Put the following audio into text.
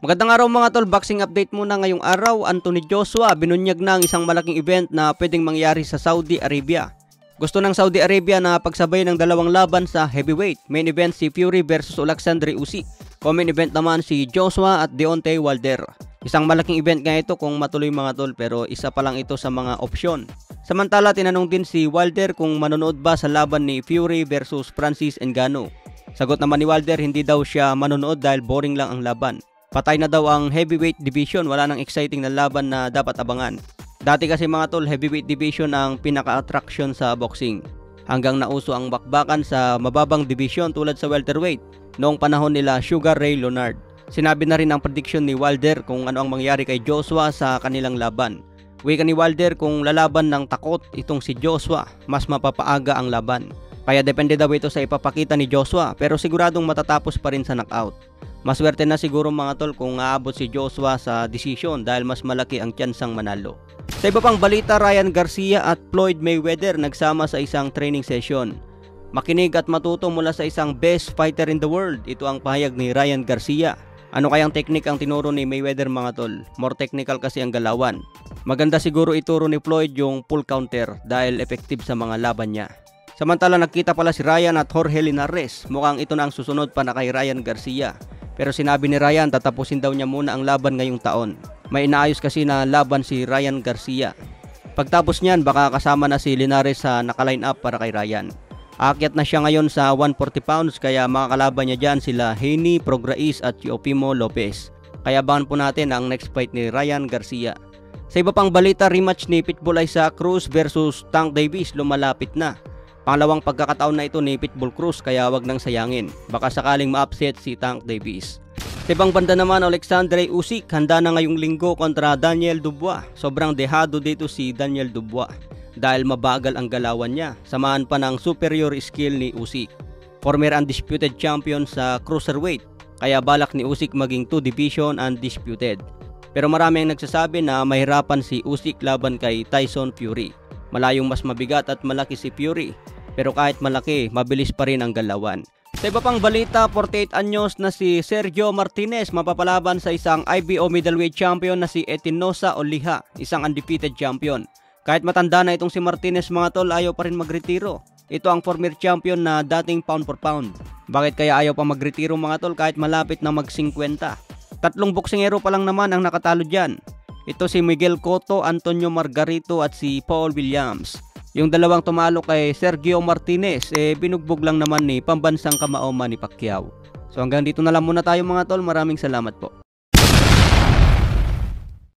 Magandang araw mga tol, boxing update muna ngayong araw. Anthony Joshua binunyag na ang isang malaking event na pwedeng mangyari sa Saudi Arabia. Gusto ng Saudi Arabia na pagsabay ng dalawang laban sa heavyweight. Main event si Fury versus Alexander Usyk. Co-main event naman si Joshua at Deontay Wilder. Isang malaking event nga ito kung matuloy mga tol, pero isa pa lang ito sa mga opsyon. Samantala tinanong din si Wilder kung manonood ba sa laban ni Fury versus Francis Ngannou. Sagot naman ni Wilder, hindi daw siya manonood dahil boring lang ang laban. Patay na daw ang heavyweight division, wala nang exciting na laban na dapat abangan. Dati kasi mga tol, heavyweight division ang pinaka-attraction sa boxing. Hanggang nauso ang bakbakan sa mababang division tulad sa welterweight noong panahon nila Sugar Ray Leonard. Sinabi na rin ang prediction ni Wilder kung ano ang mangyari kay Joshua sa kanilang laban. Wika ni Wilder, kung lalaban ng takot itong si Joshua, mas mapapaaga ang laban. Kaya depende daw ito sa ipapakita ni Joshua, pero siguradong matatapos pa rin sa knockout. Maswerte na siguro mga tol kung aabot si Joshua sa decision dahil mas malaki ang tsansang manalo. Sa iba pang balita, Ryan Garcia at Floyd Mayweather nagsama sa isang training session. Makinig at matuto mula sa isang best fighter in the world. Ito ang pahayag ni Ryan Garcia. Ano kayang teknik ang tinuro ni Mayweather mga tol? More technical kasi ang galawan. Maganda siguro ituro ni Floyd yung full counter dahil effective sa mga laban niya. Samantala nagkita pala si Ryan at Jorge Linares. Mukhang ito na ang susunod pa na kay Ryan Garcia. Pero sinabi ni Ryan tatapusin daw niya muna ang laban ngayong taon. May inaayos kasi na laban si Ryan Garcia. Pagtapos niyan baka kasama na si Linares sa naka-line up para kay Ryan. Aakyat na siya ngayon sa 140 pounds kaya makakalaban niya dyan sila Haney Prograis at Teofimo Lopez. Kaya abangan po natin ang next fight ni Ryan Garcia. Sa iba pang balita, rematch ni Pitbull Isaac Cruz versus Tank Davis lumalapit na. Pangalawang pagkakataon na ito ni Pitbull Cruz kaya wag nang sayangin. Baka sakaling ma-upset si Tank Davis. Sa ibang banda naman, Alexander Usyk handa na ngayong linggo kontra Daniel Dubois. Sobrang dehado dito si Daniel Dubois dahil mabagal ang galawan niya. Samahan pa ng superior skill ni Usyk. Former undisputed champion sa cruiserweight. Kaya balak ni Usyk maging 2 division undisputed. Pero marami ang nagsasabi na mahirapan si Usyk laban kay Tyson Fury. Malayong mas mabigat at malaki si Fury. Pero kahit malaki, mabilis pa rin ang galawan. Sa iba pang balita, 48 anyos na si Sergio Martinez mapapalaban sa isang IBO middleweight champion na si Espinosa Oliha, isang undefeated champion. Kahit matanda na itong si Martinez mga tol, ayaw pa rin magretiro. Ito ang former champion na dating pound for pound. Bakit kaya ayaw pa magretiro mga tol kahit malapit na mag-50? Tatlong boksingero pa lang naman ang nakatalo dyan. Ito si Miguel Cotto, Antonio Margarito at si Paul Williams. Yung dalawang tumalo kay Sergio Martinez, binugbog lang naman ni pambansang kamao Manny Pacquiao. So hanggang dito na lang muna tayo mga tol. Maraming salamat po.